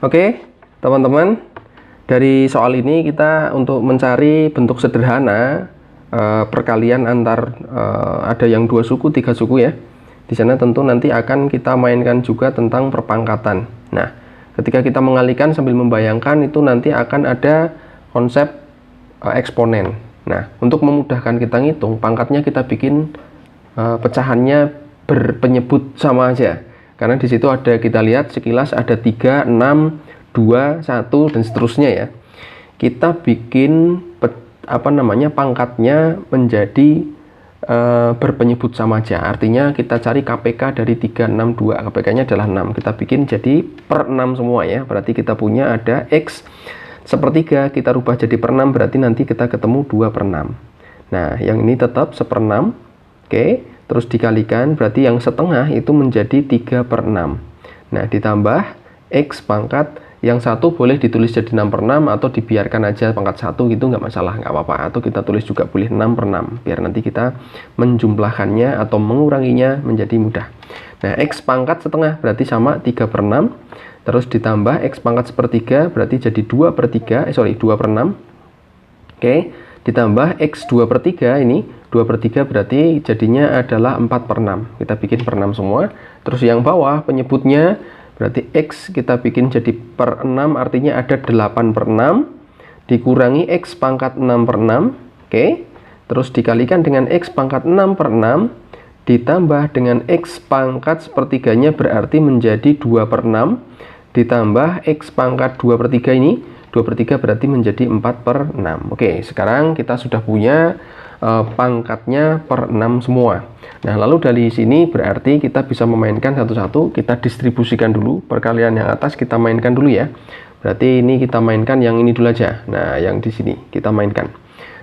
Oke, teman-teman, dari soal ini kita untuk mencari bentuk sederhana perkalian antar ada yang 2 suku, 3 suku ya. Di sana tentu nanti akan kita mainkan juga tentang perpangkatan. Nah, ketika kita mengalihkan sambil membayangkan itu nanti akan ada konsep eksponen. Nah, untuk memudahkan kita ngitung, pangkatnya kita bikin pecahannya berpenyebut sama aja. Karena di situ ada, kita lihat sekilas ada 3, 6, 2, 1 dan seterusnya ya. Kita bikin pangkatnya menjadi berpenyebut sama aja. Artinya kita cari KPK dari 3, 6, 2. KPK-nya adalah 6. Kita bikin jadi per 6 semua ya. Berarti kita punya ada X sepertiga, kita rubah jadi per 6, berarti nanti kita ketemu 2 per 6. Nah, yang ini tetap 1/6. Oke, terus dikalikan, berarti yang setengah itu menjadi 3 per 6. Nah, ditambah X pangkat, yang satu boleh ditulis jadi 6 per 6 atau dibiarkan aja pangkat 1 gitu, nggak masalah, nggak apa-apa. Atau kita tulis juga boleh 6 per 6, biar nanti kita menjumlahkannya atau menguranginya menjadi mudah. Nah, X pangkat setengah berarti sama 3 per 6. Terus ditambah X pangkat sepertiga berarti jadi 2 per 2 per 6. Oke, ditambah X 2 per 3, ini 2 per 3 berarti jadinya adalah 4 per 6. Kita bikin per 6 semua. Terus yang bawah penyebutnya berarti X kita bikin jadi per 6, artinya ada 8 per 6 dikurangi X pangkat 6 per 6. Oke, terus dikalikan dengan X pangkat 6 per 6 ditambah dengan X pangkat sepertiganya berarti menjadi 2 per 6 ditambah X pangkat 2 per 3, ini 2 per 3 berarti menjadi 4 per 6. Oke, sekarang kita sudah punya pangkatnya per 6 semua. Nah, lalu dari sini berarti kita bisa memainkan satu-satu. Kita distribusikan dulu, perkalian yang atas kita mainkan dulu ya. Berarti ini kita mainkan yang ini dulu aja. Nah, yang di sini kita mainkan.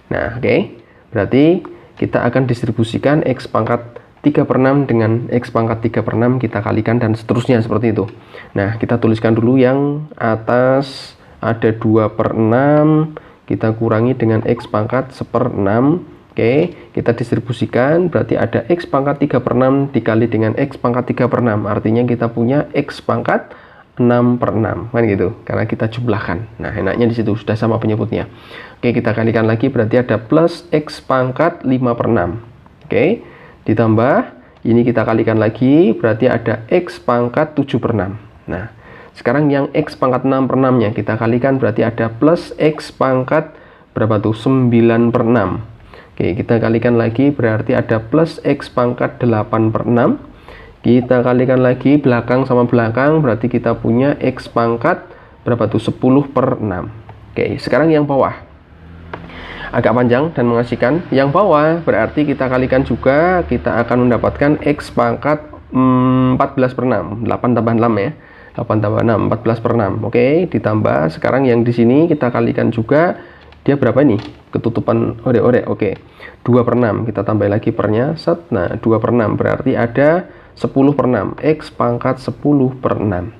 Nah, oke. Berarti kita akan distribusikan X pangkat 3 per 6 dengan X pangkat 3 per 6, kita kalikan dan seterusnya seperti itu. Nah, kita tuliskan dulu yang atas ada 2 per 6, kita kurangi dengan X pangkat 1/6. Oke, kita distribusikan, berarti ada X pangkat 3 per 6 dikali dengan X pangkat 3 per 6. Artinya kita punya X pangkat 6 per 6, kan gitu, karena kita jumlahkan. Nah, enaknya di situ, sudah sama penyebutnya. Oke, kita kalikan lagi, berarti ada plus X pangkat 5 per 6. Oke, ditambah, ini kita kalikan lagi, berarti ada X pangkat 7 per 6. Nah, sekarang yang X pangkat 6 per 6-nya kita kalikan, berarti ada plus X pangkat berapa tuh? 9 per 6. Oke, kita kalikan lagi, berarti ada plus X pangkat 8 per 6. Kita kalikan lagi, belakang sama belakang, berarti kita punya X pangkat berapa tuh? 10 per 6. Oke, sekarang yang bawah. Agak panjang dan mengasihkan. Yang bawah berarti kita kalikan juga, kita akan mendapatkan X pangkat 14 per 6. 8 tambah 6 ya. 8 tambah 6, 14 per 6. Oke, ditambah sekarang yang di sini kita kalikan juga, dia berapa ini? Ketutupan orek-orek. Oke, 2 per 6, kita tambah lagi pernya, set. Nah, 2 per 6 berarti ada 10 per 6, X pangkat 10 per 6.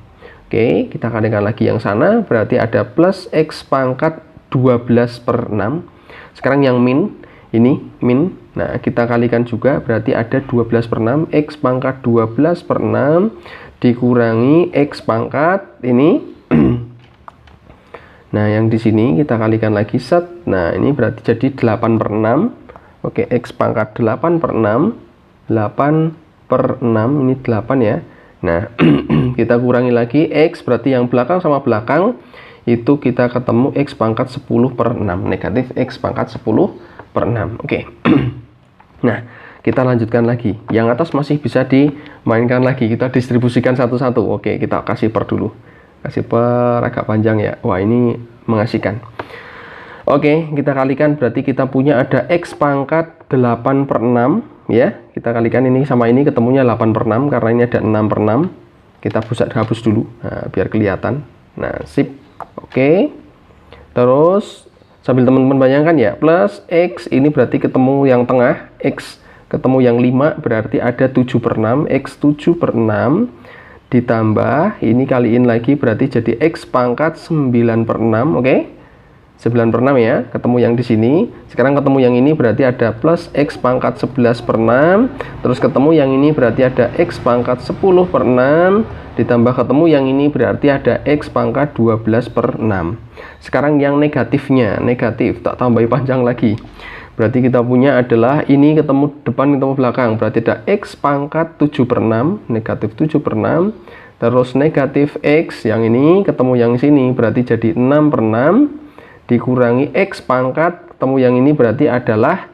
Oke, kita kalikan lagi yang sana, berarti ada plus X pangkat 12 per 6. Sekarang yang min, ini min. Nah, kita kalikan juga, berarti ada 12 per 6, X pangkat 12 per 6 dikurangi X pangkat ini. Nah, yang di sini kita kalikan lagi, set. Nah, ini berarti jadi 8 per 6. Oke, X pangkat 8 per 6. 8 per 6, ini 8 ya. Nah, kita kurangi lagi X, berarti yang belakang sama belakang itu kita ketemu X pangkat 10 per 6. Negatif X pangkat 10 per 6. Oke. Nah, kita lanjutkan lagi. Yang atas masih bisa dimainkan lagi. Kita distribusikan satu-satu. Oke, kita kasih per dulu. Kasih per agak panjang ya. Wah, ini mengasihkan. Oke, kita kalikan, berarti kita punya ada X pangkat 8 per 6 ya. Kita kalikan ini sama ini, ketemunya 8 per 6 karena ini ada 6 per 6. Kita hapus dulu, nah, biar kelihatan. Nah, sip. Oke. Terus sambil teman-teman bayangkan ya, plus X ini berarti ketemu yang tengah, X ketemu yang 5, berarti ada 7 per 6, X 7 per 6 ditambah, ini kaliin lagi berarti jadi X pangkat 9 per 6, oke? 9/6 ya, ketemu yang di sini. Sekarang ketemu yang ini berarti ada plus X pangkat 11/6. Terus ketemu yang ini berarti ada X pangkat 10/6. Ditambah ketemu yang ini berarti ada X pangkat 12/6. Sekarang yang negatifnya, negatif, tak tambahi panjang lagi. Berarti kita punya adalah ini ketemu depan ketemu belakang. Berarti ada X pangkat 7/6, negatif 7/6. Terus negatif X yang ini ketemu yang sini berarti jadi 6/6. Dikurangi X pangkat, ketemu yang ini berarti adalah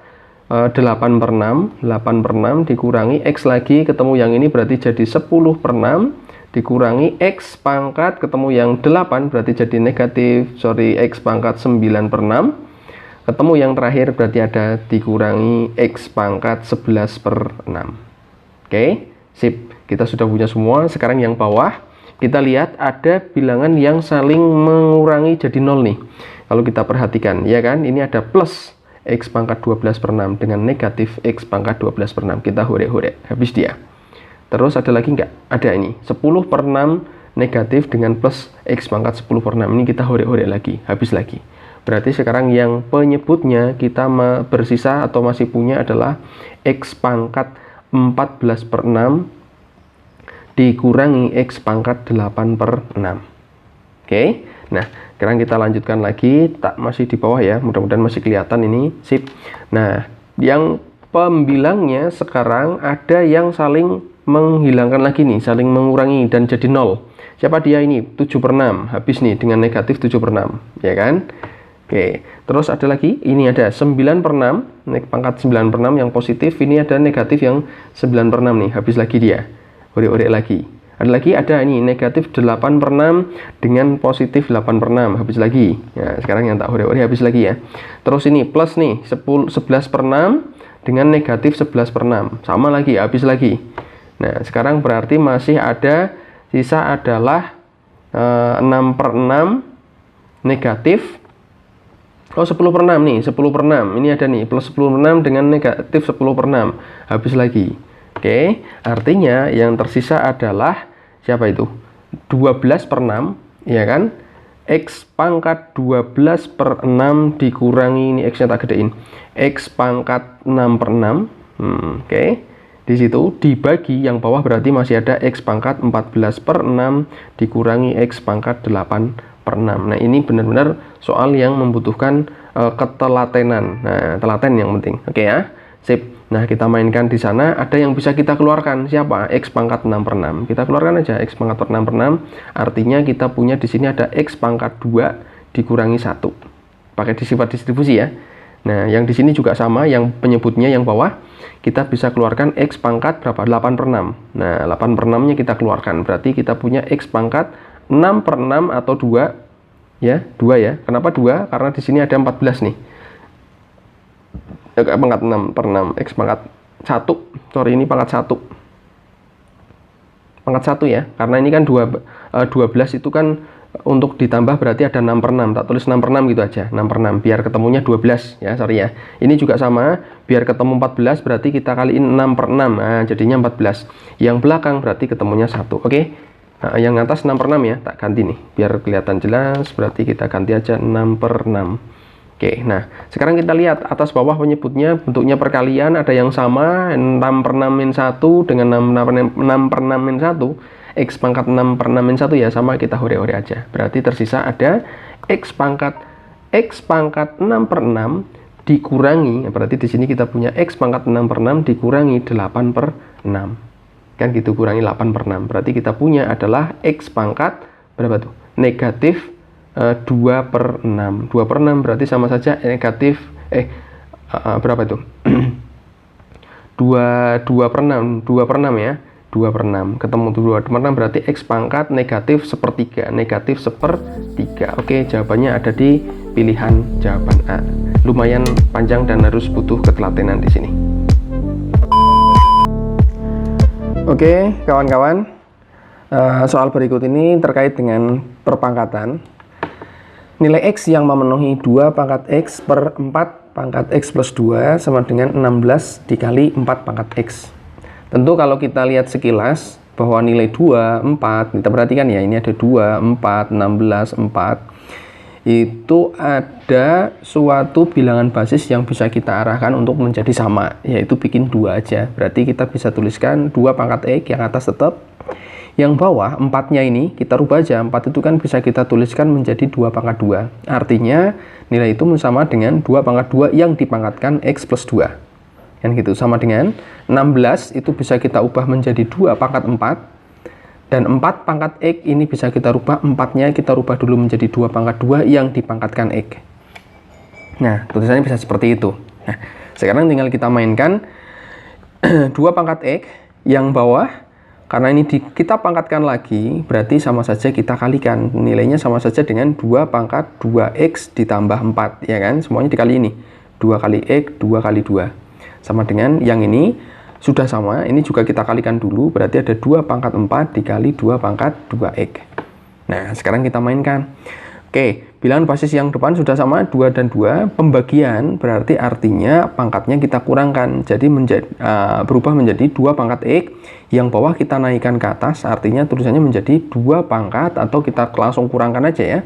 8/6. 8/6 dikurangi X lagi, ketemu yang ini berarti jadi 10/6. Dikurangi X pangkat, ketemu yang 8 berarti jadi X pangkat 9/6. Ketemu yang terakhir berarti ada dikurangi X pangkat 11/6. Oke, sip. Kita sudah punya semua. Sekarang yang bawah, kita lihat ada bilangan yang saling mengurangi jadi 0 nih. Kalau kita perhatikan, ya kan, ini ada plus X pangkat 12/6 dengan negatif X pangkat 12/6. Kita hore-hore, habis dia. Terus ada lagi nggak? Ada ini, 10/6 negatif dengan plus X pangkat 10/6. Ini kita hore-hore lagi, habis lagi. Berarti sekarang yang penyebutnya kita bersisa atau masih punya adalah X pangkat 14/6 dikurangi X pangkat 8/6. Oke, nah sekarang kita lanjutkan lagi, masih di bawah ya, mudah-mudahan masih kelihatan ini, sip. Nah, yang pembilangnya sekarang ada yang saling menghilangkan lagi nih, saling mengurangi dan jadi 0. Siapa dia ini? 7/6, habis nih dengan negatif 7/6, ya kan? Oke, terus ada lagi, ini ada 9/6, pangkat 9/6 yang positif, ini ada negatif yang 9/6 nih, habis lagi dia. Hore-hore lagi. Ada lagi, ada ini negatif 8/6 dengan positif 8/6, habis lagi. Ya, sekarang yang tak hore-hore habis lagi ya. Terus ini plus nih 11/6 dengan negatif 11/6, sama lagi, habis lagi. Nah, sekarang berarti masih ada sisa adalah 6/6 negatif. Oh, 10/6 nih, 10/6. Ini ada nih plus 10/6 dengan negatif 10/6, habis lagi. Oke, artinya yang tersisa adalah siapa itu? 12/6, ya kan? X pangkat 12/6 dikurangi, ini X-nya tak gedein, X pangkat 6/6. Oke, di situ dibagi yang bawah berarti masih ada X pangkat 14/6 dikurangi X pangkat 8/6. Nah, ini benar-benar soal yang membutuhkan ketelatenan. Nah, telaten yang penting. Oke ya, sip. Nah, kita mainkan di sana, ada yang bisa kita keluarkan. Siapa? X pangkat 6/6. Kita keluarkan aja X pangkat 6/6. Artinya kita punya di sini ada X pangkat 2 dikurangi 1. Pakai sifat distribusi ya. Nah, yang di sini juga sama, yang penyebutnya yang bawah. Kita bisa keluarkan X pangkat berapa? 8/6. Nah, 8/6-nya kita keluarkan. Berarti kita punya X pangkat 6/6 atau 2. Ya, 2 ya. Kenapa 2? Karena di sini ada 14 nih. Pangkat 6/6, X pangkat 1, sorry ini pangkat 1, pangkat 1 ya, karena ini kan 12 itu kan untuk ditambah berarti ada 6/6, tak tulis 6/6 gitu aja, 6/6 biar ketemunya 12 ya, sorry ya. Ini juga sama, biar ketemu 14 berarti kita kaliin 6/6, nah jadinya 14. Yang belakang berarti ketemunya 1, oke. Nah, yang atas 6/6 ya, tak ganti nih biar kelihatan jelas, berarti kita ganti aja 6/6. Oke, nah sekarang kita lihat atas bawah penyebutnya, bentuknya perkalian, ada yang sama, 6/6-1 dengan 6/6-1, X pangkat 6/6-1 ya, sama, kita hore-hore aja. Berarti tersisa ada X pangkat 6/6 dikurangi, berarti di sini kita punya X pangkat 6/6 dikurangi 8/6. Kan gitu, kurangi 8/6. Berarti kita punya adalah X pangkat, berapa tuh? Negatif 2/6. 2/6 berarti sama saja negatif berapa itu? 2/6 ya, 2/6 ketemu 2/6 berarti X pangkat negatif 1/3, negatif 1/3. Oke, jawabannya ada di pilihan jawaban A. Lumayan panjang dan harus butuh ketelatenan di sini. Oke, kawan-kawan, soal berikut ini terkait dengan perpangkatan. Nilai X yang memenuhi 2 pangkat X per 4 pangkat X plus 2 sama dengan 16 dikali 4 pangkat X. Tentu kalau kita lihat sekilas bahwa nilai 2, 4, kita perhatikan ya, ini ada 2, 4, 16, 4. itu ada suatu bilangan basis yang bisa kita arahkan untuk menjadi sama, yaitu bikin 2 aja. Berarti kita bisa tuliskan 2 pangkat X, yang atas tetap, yang bawah 4-nya ini kita rubah aja. 4 itu kan bisa kita tuliskan menjadi 2 pangkat 2. Artinya nilai itu sama dengan 2 pangkat 2 yang dipangkatkan X plus 2. Kan gitu, sama dengan 16 itu bisa kita ubah menjadi 2 pangkat 4. Dan 4 pangkat X ini bisa kita rubah, 4-nya kita rubah dulu menjadi 2 pangkat 2 yang dipangkatkan X. Nah, tulisannya bisa seperti itu. Nah, sekarang tinggal kita mainkan 2 pangkat X yang bawah, karena ini kita pangkatkan lagi, berarti sama saja kita kalikan. Nilainya sama saja dengan 2 pangkat 2X ditambah 4, ya kan? Semuanya dikali ini. 2 kali X, 2 kali 2. Sama dengan yang ini. Sudah sama, ini juga kita kalikan dulu, berarti ada 2 pangkat 4 dikali 2 pangkat 2X. Nah, sekarang kita mainkan. Oke, bilangan basis yang depan sudah sama, 2 dan 2. Pembagian berarti artinya pangkatnya kita kurangkan. Jadi berubah menjadi 2 pangkat X, yang bawah kita naikkan ke atas, artinya tulisannya menjadi 2 pangkat, atau kita langsung kurangkan aja ya.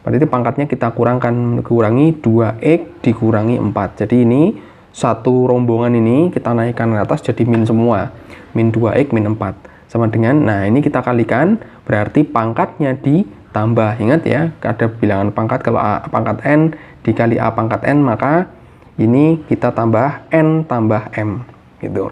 Berarti pangkatnya kita kurangi 2X dikurangi 4. Jadi ini satu rombongan ini kita naikkan ke atas jadi min semua, min 2X min 4 sama dengan, nah ini kita kalikan, berarti pangkatnya ditambah. Ingat ya, ada bilangan pangkat, kalau A pangkat N dikali A pangkat N, maka ini kita tambah N tambah M gitu.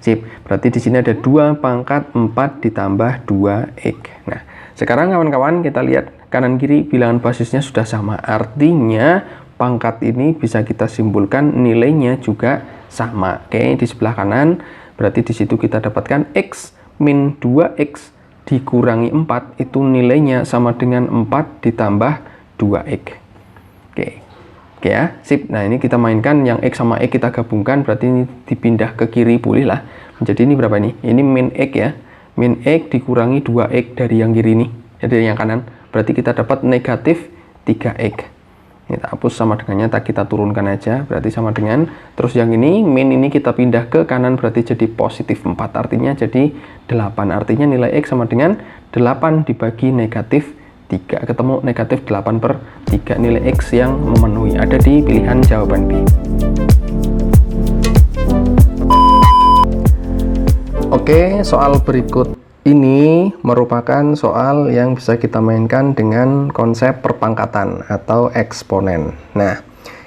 Sip, berarti di sini ada 2 pangkat 4 ditambah 2X. Nah, sekarang kawan-kawan kita lihat kanan kiri bilangan basisnya sudah sama, artinya pangkat ini bisa kita simpulkan nilainya juga sama. Oke, di sebelah kanan berarti di situ kita dapatkan X min 2X dikurangi 4 itu nilainya sama dengan 4 ditambah 2X. Oke ya, sip. Nah, ini kita mainkan yang X sama X kita gabungkan, berarti ini dipindah ke kiri, boleh lah. Menjadi ini berapa nih? Ini min X ya. Min X dikurangi 2X dari yang kiri ini, dari yang kanan. Berarti kita dapat negatif 3X. Kita hapus sama dengannya, kita turunkan aja, berarti sama dengan, terus yang ini min ini kita pindah ke kanan, berarti jadi positif 4, artinya jadi 8, artinya nilai X sama dengan 8 dibagi negatif 3, ketemu negatif 8/3, nilai X yang memenuhi ada di pilihan jawaban B. Oke, soal berikut ini merupakan soal yang bisa kita mainkan dengan konsep perpangkatan atau eksponen. Nah,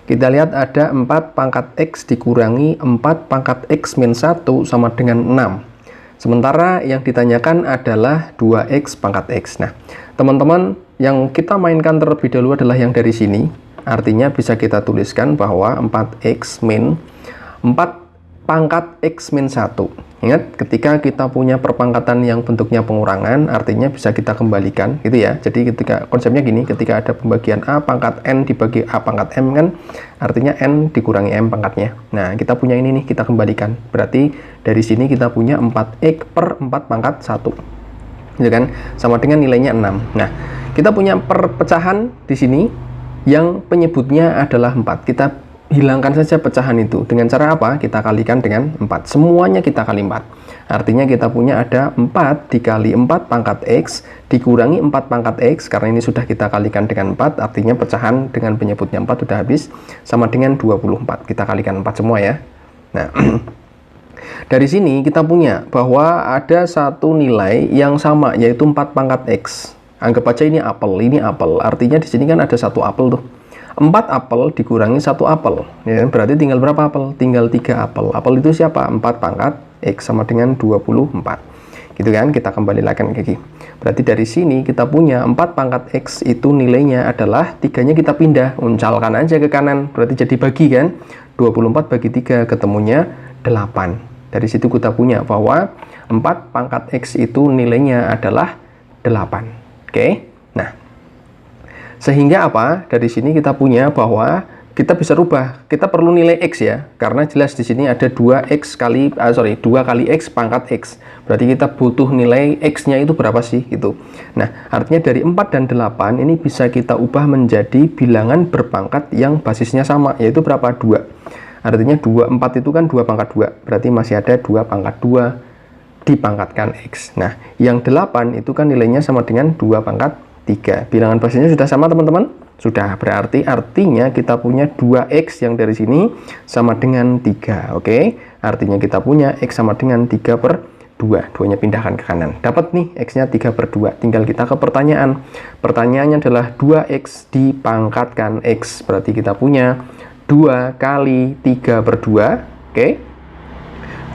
kita lihat ada 4 pangkat X dikurangi 4 pangkat X min 1 sama dengan 6. Sementara yang ditanyakan adalah 2X pangkat X. Nah, teman-teman, yang kita mainkan terlebih dahulu adalah yang dari sini. Artinya bisa kita tuliskan bahwa 4X min 4 pangkat X min 1. Ingat, ketika kita punya perpangkatan yang bentuknya pengurangan, artinya bisa kita kembalikan, gitu ya. Jadi ketika konsepnya gini, ketika ada pembagian A pangkat N dibagi A pangkat M kan, artinya N dikurangi M pangkatnya. Nah, kita punya ini nih, kita kembalikan. Berarti dari sini kita punya 4X per 4 pangkat 1. Gitu kan? Sama dengan nilainya 6. Nah, kita punya perpecahan di sini yang penyebutnya adalah 4. Kita hilangkan saja pecahan itu. Dengan cara apa? Kita kalikan dengan 4. Semuanya kita kali 4. Artinya kita punya ada 4 dikali 4 pangkat X dikurangi 4 pangkat X, karena ini sudah kita kalikan dengan 4, artinya pecahan dengan penyebutnya 4 sudah habis, sama dengan 24. Kita kalikan 4 semua ya. Nah, dari sini kita punya bahwa ada satu nilai yang sama, yaitu 4 pangkat X. Anggap aja ini apel. Artinya di sini kan ada satu apel tuh. 4 apel dikurangi 1 apel, ya, berarti tinggal berapa apel? Tinggal 3 apel. Apel itu siapa? 4 pangkat X sama dengan 24. Gitu kan? Kita kembali lagi ke sini. Berarti dari sini kita punya 4 pangkat X itu nilainya adalah 3-nya kita pindah, uncalkan aja ke kanan, berarti jadi bagi kan? 24 bagi 3 ketemunya 8. Dari situ kita punya bahwa 4 pangkat X itu nilainya adalah 8. Oke? Nah, sehingga apa? Dari sini kita punya bahwa kita bisa rubah. Kita perlu nilai X ya, karena jelas di sini ada 2 kali X pangkat X. Berarti kita butuh nilai X-nya itu berapa sih? Gitu. Nah, artinya dari 4 dan 8 ini bisa kita ubah menjadi bilangan berpangkat yang basisnya sama, yaitu berapa? 2. Artinya 4 itu kan 2 pangkat 2. Berarti masih ada 2 pangkat 2 dipangkatkan X. Nah, yang 8 itu kan nilainya sama dengan 2 pangkat 3. Bilangan basisnya sudah sama teman-teman? Sudah, berarti artinya kita punya 2x yang dari sini sama dengan 3. Oke, artinya kita punya x sama dengan 3 per 2. 2-nya pindahkan ke kanan. Dapat nih x-nya 3 per 2. Tinggal kita ke pertanyaan. Pertanyaannya adalah 2x dipangkatkan x. Berarti kita punya 2 kali 3 per 2. Oke,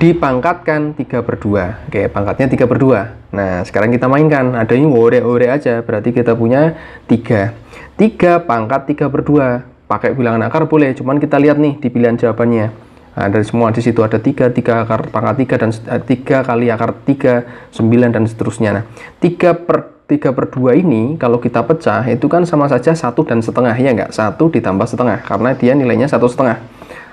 dipangkatkan 3 per 2. Oke, pangkatnya 3 per 2. Nah, sekarang kita mainkan. Ada ini ore-ore aja. Berarti kita punya 3. 3 pangkat 3 per 2. Pakai bilangan akar boleh. Cuman kita lihat nih di pilihan jawabannya. Nah, dari semua di situ ada 3 akar pangkat 3, dan 3 kali akar 3, 9, dan seterusnya. Nah, 3 per 2 ini kalau kita pecah, itu kan sama saja 1 dan setengah, ya nggak? 1 ditambah setengah, karena dia nilainya 1,5.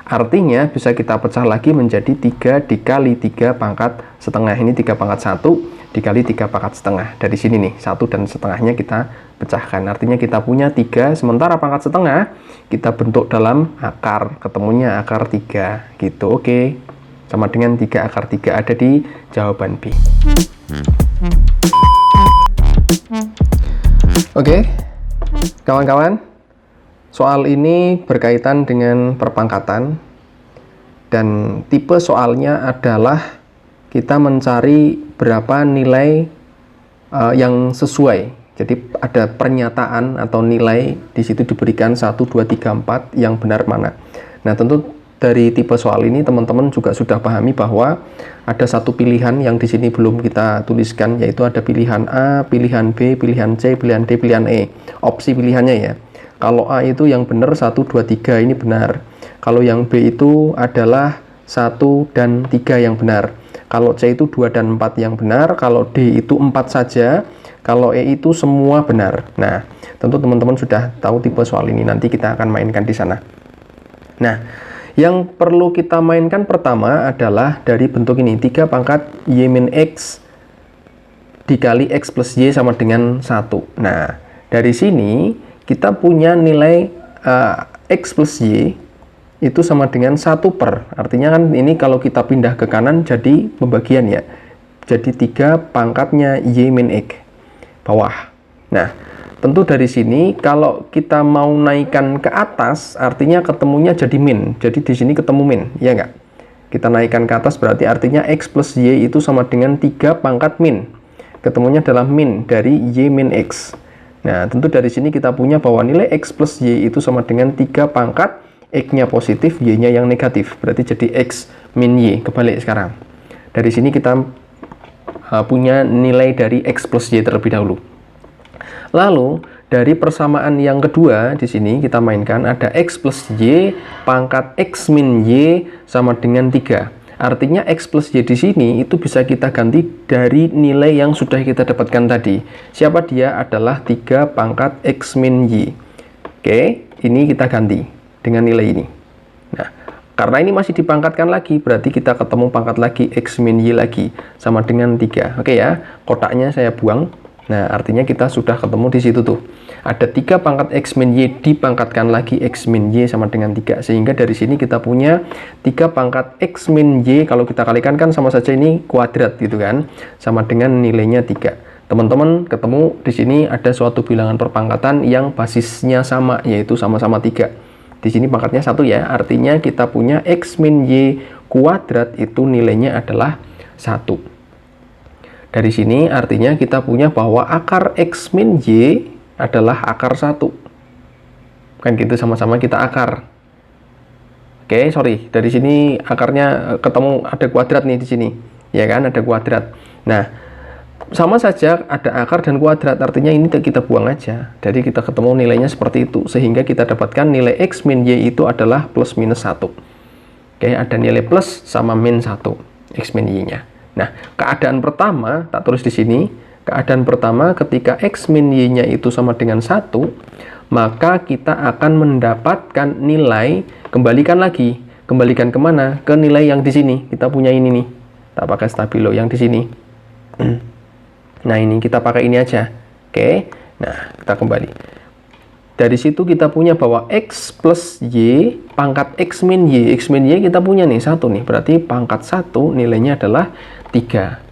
Artinya bisa kita pecah lagi menjadi 3 dikali 3 pangkat setengah. Ini 3 pangkat 1 dikali 3 pangkat setengah. Dari sini nih, 1 dan setengahnya kita pecahkan. Artinya kita punya 3, sementara pangkat setengah kita bentuk dalam akar. Ketemunya akar 3. Gitu, oke. Sama dengan 3 akar 3 ada di jawaban B. Oke, kawan-kawan. Soal ini berkaitan dengan perpangkatan, dan tipe soalnya adalah kita mencari berapa nilai yang sesuai. Jadi ada pernyataan atau nilai di situ diberikan 1, 2, 3, 4 yang benar mana. Nah, tentu dari tipe soal ini teman-teman juga sudah pahami bahwa ada satu pilihan yang di sini belum kita tuliskan, yaitu ada pilihan A, pilihan B, pilihan C, pilihan D, pilihan E. Opsi pilihannya ya. Kalau A itu yang benar 1, 2, 3 ini benar. Kalau yang B itu adalah 1 dan 3 yang benar. Kalau C itu 2 dan 4 yang benar. Kalau D itu 4 saja. Kalau E itu semua benar. Nah, tentu teman-teman sudah tahu tipe soal ini. Nanti kita akan mainkan di sana. Nah, yang perlu kita mainkan pertama adalah dari bentuk ini. 3 pangkat Y min X dikali X plus Y sama dengan 1. Nah, dari sini kita punya nilai X plus Y itu sama dengan 1 per. Artinya kan ini kalau kita pindah ke kanan jadi pembagian ya. Jadi 3 pangkatnya Y min X. Bawah. Nah, tentu dari sini kalau kita mau naikkan ke atas, artinya ketemunya jadi min. Jadi di sini ketemu min, ya nggak? Kita naikkan ke atas berarti artinya X plus Y itu sama dengan 3 pangkat min. Ketemunya adalah min dari Y min X. Nah, tentu dari sini kita punya bahwa nilai X plus Y itu sama dengan 3 pangkat X-nya positif, Y-nya yang negatif. Berarti jadi X min Y. Kebalik sekarang. Dari sini kita punya nilai dari X plus Y terlebih dahulu. Lalu, dari persamaan yang kedua, di sini kita mainkan ada X plus Y pangkat X min Y sama dengan 3. Artinya X plus Y di sini itu bisa kita ganti dari nilai yang sudah kita dapatkan tadi. Siapa dia? Adalah 3 pangkat X min Y. Oke, ini kita ganti dengan nilai ini. Nah, karena ini masih dipangkatkan lagi, berarti kita ketemu pangkat lagi X min Y lagi, sama dengan 3. Oke ya, kotaknya saya buang. Nah, artinya kita sudah ketemu di situ tuh. Ada 3 pangkat X min Y dipangkatkan lagi X min Y sama dengan 3. Sehingga dari sini kita punya 3 pangkat X min Y, kalau kita kalikan kan sama saja ini kuadrat gitu kan. Sama dengan nilainya 3. Teman-teman ketemu di sini ada suatu bilangan perpangkatan yang basisnya sama, yaitu sama-sama 3. Di sini pangkatnya 1 ya, artinya kita punya X min Y kuadrat itu nilainya adalah 1. Dari sini artinya kita punya bahwa akar X min Y adalah akar 1. Kan gitu, sama-sama kita akar. Oke, sorry. Dari sini akarnya ketemu ada kuadrat nih di sini. Ya kan, ada kuadrat. Nah, sama saja ada akar dan kuadrat. Artinya ini kita buang aja. Jadi kita ketemu nilainya seperti itu. Sehingga kita dapatkan nilai X min Y itu adalah plus minus 1. Oke, ada nilai plus sama min 1. X min Y-nya. Nah, keadaan pertama, tak tulis di sini, keadaan pertama ketika X min Y-nya itu sama dengan 1, maka kita akan mendapatkan nilai, kembalikan lagi. Kembalikan kemana? Ke nilai yang di sini. Kita punya ini nih. Tak pakai stabilo yang di sini. Nah, ini kita pakai ini aja. Oke, nah kita kembali. Dari situ kita punya bahwa X plus Y, pangkat X min Y kita punya nih 1 nih. Berarti pangkat 1 nilainya adalah 3.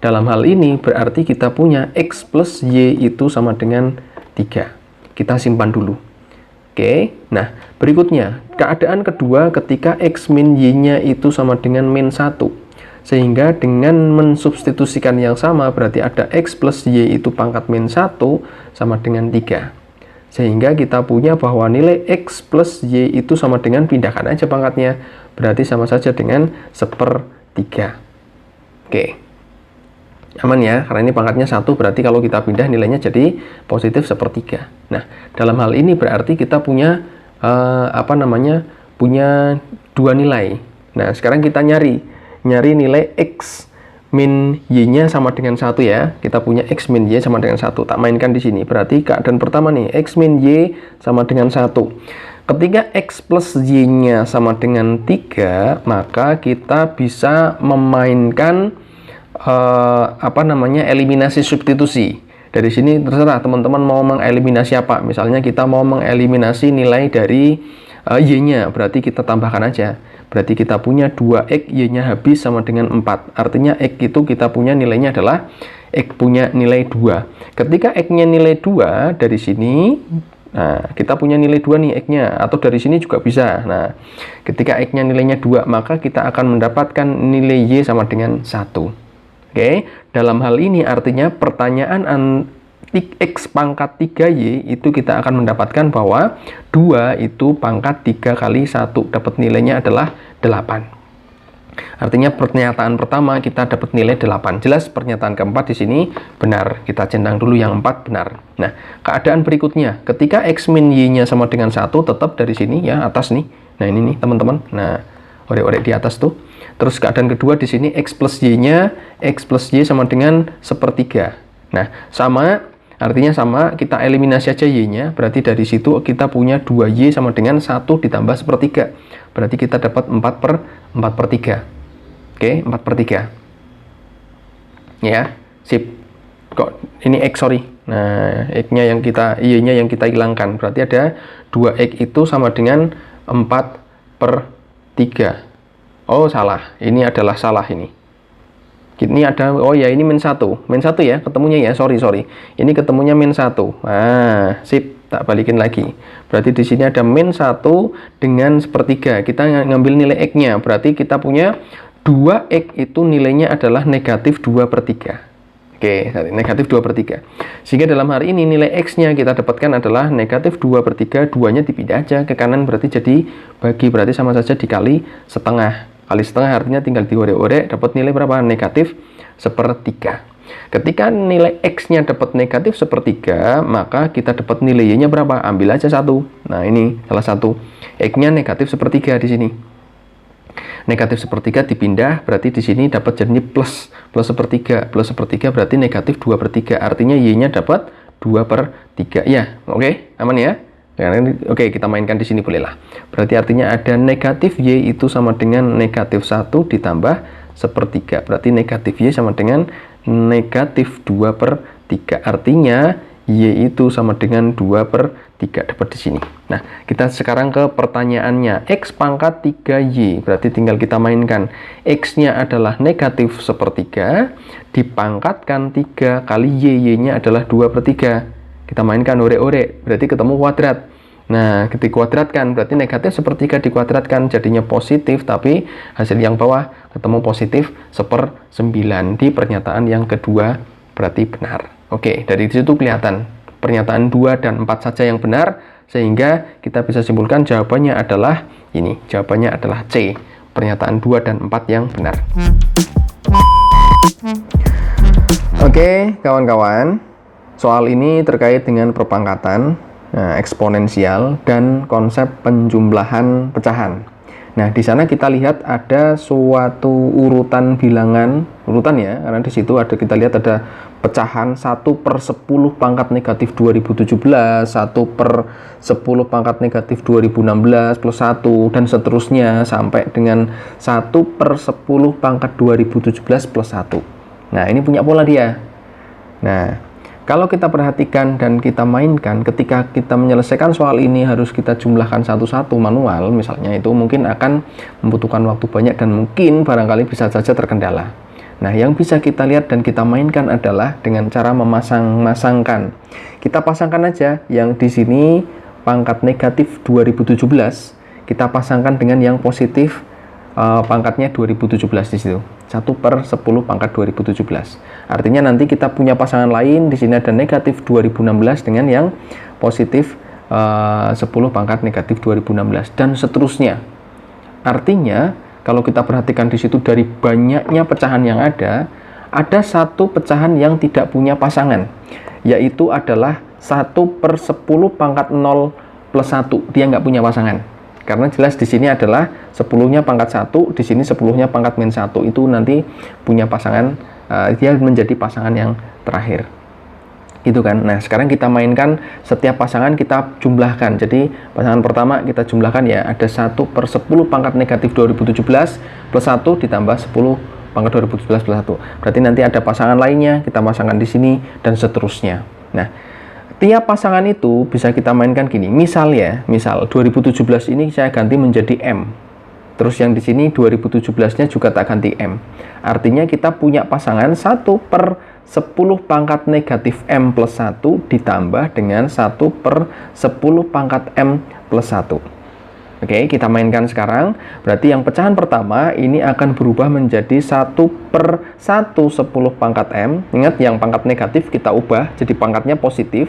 dalam hal ini berarti kita punya X plus Y itu sama dengan 3. Kita simpan dulu. Oke, nah berikutnya, keadaan kedua ketika X min Y-nya itu sama dengan min 1. Sehingga dengan mensubstitusikan yang sama, berarti ada X plus Y itu pangkat min 1 sama dengan 3. Sehingga kita punya bahwa nilai X plus Y itu sama dengan, pindahkan aja pangkatnya, berarti sama saja dengan 1/3. Oke. Aman ya, karena ini pangkatnya 1, berarti kalau kita pindah nilainya jadi positif 1/3. Nah, dalam hal ini berarti kita punya punya dua nilai. Nah, sekarang kita nyari nilai X min Y-nya sama dengan 1 ya. Kita punya X min Y sama dengan 1. Tak mainkan di sini. Berarti keadaan pertama nih, X min Y sama dengan 1. Ketika X plus Y-nya sama dengan 3, maka kita bisa memainkan eliminasi substitusi. Dari sini terserah teman-teman mau mengeliminasi apa. Misalnya kita mau mengeliminasi nilai dari Y-nya, berarti kita tambahkan aja. Berarti kita punya 2X, Y-nya habis sama dengan 4. Artinya X itu kita punya nilainya adalah X punya nilai 2. Ketika X-nya nilai 2 dari sini, nah kita punya nilai 2 nih X-nya, atau dari sini juga bisa. Nah, ketika X-nya nilainya 2, maka kita akan mendapatkan nilai Y sama dengan 1. Oke, dalam hal ini artinya pertanyaan X pangkat 3Y itu kita akan mendapatkan bahwa 2 itu pangkat 3 kali 1, dapat nilainya adalah 8. Artinya pernyataan pertama kita dapat nilai 8. Jelas pernyataan keempat di sini benar. Kita centang dulu yang 4 benar. Nah, keadaan berikutnya ketika X min Y-nya sama dengan 1, tetap dari sini ya, atas nih. Nah, ini nih teman-teman. Nah, orek-orek di atas tuh. Terus keadaan kedua di sini X plus Y-nya, X plus Y sama dengan 1/3. Nah, sama, artinya sama, kita eliminasi aja Y-nya, berarti dari situ kita punya 2Y sama dengan 1 ditambah 1/3. Berarti kita dapat 4/3. Oke, 4/3. Ya, sip. Kok ini X, sorry. Nah, Y-nya yang kita hilangkan. Berarti ada 2X itu sama dengan 4/3. Oh, salah. Ini adalah salah ini. Ini ada, oh ya, ini min 1. Min 1 ya, ketemunya ya. Sorry. Ini ketemunya min 1. Nah, sip. Tak balikin lagi. Berarti di sini ada min 1 dengan 1/3. Kita ngambil nilai X-nya. Berarti kita punya 2X itu nilainya adalah negatif 2/3. Oke, negatif 2/3. Sehingga dalam hari ini nilai X-nya kita dapatkan adalah negatif 2/3. 2-nya dipindah aja ke kanan, berarti jadi bagi, berarti sama saja dikali setengah. Kali setengah artinya tinggal diorek-orek, dapat nilai berapa? Negatif 1/3. Ketika nilai X-nya dapat negatif 1/3, maka kita dapat nilai Y-nya berapa? Ambil aja 1. Nah, ini salah satu. X-nya negatif 1/3 di sini. Negatif 1/3 dipindah, berarti di sini dapat jadi plus 1/3. Plus 1/3 berarti negatif 2/3. Artinya Y-nya dapat 2/3. Ya, oke, aman ya? Oke, kita mainkan di sini bolehlah. Berarti artinya ada negatif Y itu sama dengan negatif 1 ditambah 1/3. Berarti negatif Y sama dengan negatif 2/3. Artinya Y itu sama dengan 2/3, dapat di sini. Nah, kita sekarang ke pertanyaannya. X pangkat 3Y. Berarti tinggal kita mainkan. X-nya adalah negatif 1/3 dipangkatkan 3 kali Y. Y-nya adalah 2/3. Kita mainkan orek-orek, berarti ketemu kuadrat. Nah, ketika kuadratkan, berarti negatif 1/3 dikuadratkan, jadinya positif, tapi hasil yang bawah ketemu positif 1/9. Di pernyataan yang kedua, berarti benar. Oke, dari situ kelihatan pernyataan 2 dan 4 saja yang benar, sehingga kita bisa simpulkan jawabannya adalah ini. Jawabannya adalah C, pernyataan 2 dan 4 yang benar. Oke, kawan-kawan. Soal ini terkait dengan perpangkatan, eksponensial, dan konsep penjumlahan pecahan. Nah, di sana kita lihat ada suatu urutan bilangan, urutan ya, karena di situ kita lihat ada pecahan 1/10 pangkat negatif 2017, 1/10 pangkat negatif 2016 plus 1, dan seterusnya sampai dengan 1/10 pangkat 2017 plus 1. Nah, ini punya pola dia. Nah, kalau kita perhatikan dan kita mainkan, ketika kita menyelesaikan soal ini harus kita jumlahkan satu-satu manual, misalnya itu mungkin akan membutuhkan waktu banyak dan mungkin barangkali bisa saja terkendala. Nah, yang bisa kita lihat dan kita mainkan adalah dengan cara memasang-masangkan. Kita pasangkan aja yang di sini pangkat negatif 2017, kita pasangkan dengan yang positif pangkatnya 2017 di situ. 1/10 pangkat 2017. Artinya nanti kita punya pasangan lain, di sini ada negatif 2016 dengan yang positif 10 pangkat negatif 2016 dan seterusnya. Artinya kalau kita perhatikan di situ dari banyaknya pecahan yang ada satu pecahan yang tidak punya pasangan, yaitu adalah 1/10 pangkat 0 plus 1. Dia nggak punya pasangan. Karena jelas di sini adalah 10-nya pangkat 1, di sini 10-nya pangkat -1. Itu nanti punya pasangan, dia menjadi pasangan yang terakhir. Gitu kan. Nah, sekarang kita mainkan setiap pasangan kita jumlahkan. Jadi, pasangan pertama kita jumlahkan ya, ada 1/10 pangkat negatif 2017 plus 1 ditambah 10 pangkat 2017 plus 1. Berarti nanti ada pasangan lainnya, kita pasangkan di sini, dan seterusnya. Nah, tiap pasangan itu bisa kita mainkan gini. Misal 2017 ini saya ganti menjadi M. Terus yang di sini 2017-nya juga tak ganti M. Artinya kita punya pasangan 1/10 pangkat negatif M plus 1 ditambah dengan 1/10 pangkat M plus 1. Oke, kita mainkan sekarang. Berarti yang pecahan pertama ini akan berubah menjadi 1/1/10 pangkat M. Ingat, yang pangkat negatif kita ubah jadi pangkatnya positif.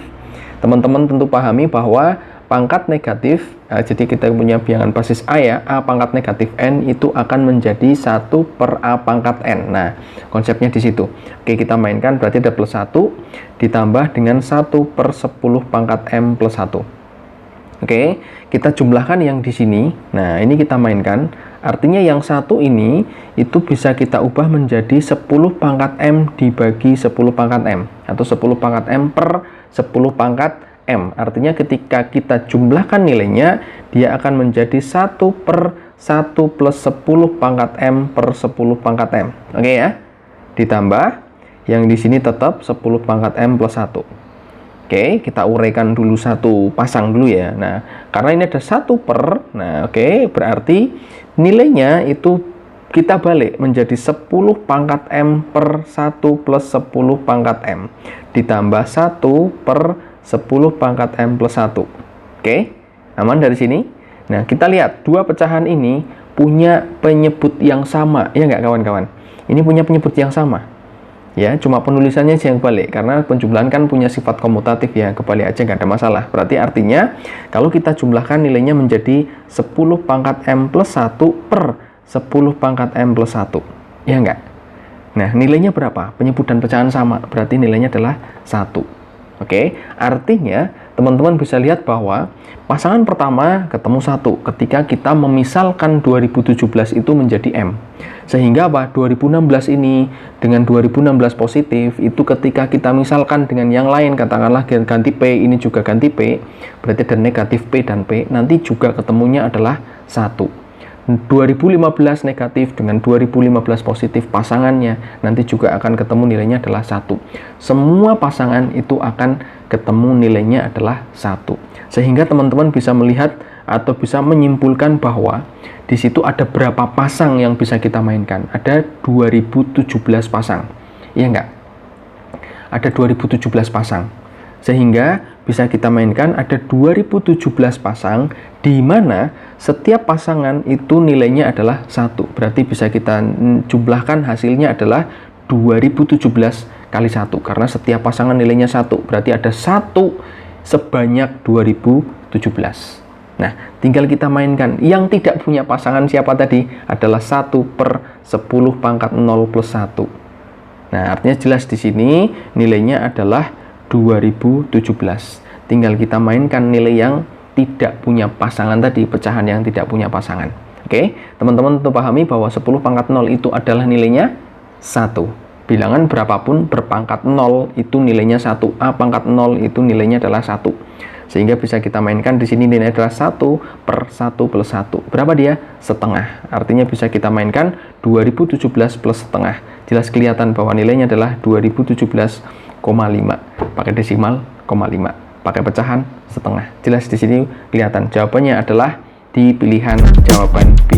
Teman-teman tentu pahami bahwa pangkat negatif, jadi kita punya bilangan basis A ya, A pangkat negatif N itu akan menjadi 1/A pangkat N. Nah, konsepnya di situ. Oke, kita mainkan, berarti ada plus 1 ditambah dengan 1/10 pangkat M plus 1. Oke, kita jumlahkan yang di sini. Nah, ini kita mainkan. Artinya yang satu ini itu bisa kita ubah menjadi 10 pangkat M dibagi 10 pangkat M. Atau 10 pangkat M per 10 pangkat M. Artinya ketika kita jumlahkan nilainya, dia akan menjadi 1/1 plus 10 pangkat M per 10 pangkat M. Oke ya. Ditambah, yang di sini tetap 10 pangkat M plus 1. Oke, kita uraikan dulu satu pasang dulu ya. Nah, karena ini ada 1/, nah oke, berarti nilainya itu kita balik menjadi 10 pangkat M per 1 plus 10 pangkat M. Ditambah 1/10 pangkat M plus 1. Oke, aman dari sini? Nah, kita lihat dua pecahan ini punya penyebut yang sama, ya nggak kawan-kawan? Ini punya penyebut yang sama. Ya, cuma penulisannya aja yang balik, karena penjumlahan kan punya sifat komutatif ya, kebalik aja nggak ada masalah. Berarti artinya, kalau kita jumlahkan nilainya menjadi 10 pangkat M plus 1 per 10 pangkat M plus 1. Ya nggak? Nah, nilainya berapa? Penyebut dan pecahan sama, berarti nilainya adalah 1. Oke, artinya teman-teman bisa lihat bahwa pasangan pertama ketemu 1 ketika kita memisalkan 2017 itu menjadi M. Sehingga apa? 2016 ini dengan 2016 positif itu ketika kita misalkan dengan yang lain, katakanlah ganti P, ini juga ganti P, berarti ada negatif P dan P, nanti juga ketemunya adalah 1. 2015 negatif dengan 2015 positif pasangannya nanti juga akan ketemu nilainya adalah 1. Semua pasangan itu akan ketemu nilainya adalah 1. Sehingga teman-teman bisa melihat atau bisa menyimpulkan bahwa di situ ada berapa pasang yang bisa kita mainkan. Ada 2017 pasang. Iya enggak? Ada 2017 pasang. Sehingga bisa kita mainkan ada 2017 pasang di mana setiap pasangan itu nilainya adalah 1. Berarti bisa kita jumlahkan hasilnya adalah 2017 kali 1. Karena setiap pasangan nilainya 1. Berarti ada 1 sebanyak 2017. Nah, tinggal kita mainkan. Yang tidak punya pasangan siapa tadi? Adalah 1/10 pangkat 0 plus 1. Nah, artinya jelas di sini nilainya adalah 2017. Tinggal kita mainkan nilai yang tidak punya pasangan tadi, pecahan yang tidak punya pasangan. Oke, teman-teman tentu pahami bahwa 10 pangkat 0 itu adalah nilainya 1. Bilangan berapapun berpangkat 0 itu nilainya 1. A pangkat 0 itu nilainya adalah 1. Sehingga bisa kita mainkan di sini nilainya adalah 1/1 plus 1. Berapa dia? Setengah. Artinya bisa kita mainkan 2017 plus setengah. Jelas kelihatan bahwa nilainya adalah 2017,5. Pakai desimal, 0,5. Pakai pecahan, setengah. Jelas di sini kelihatan. Jawabannya adalah di pilihan jawaban B.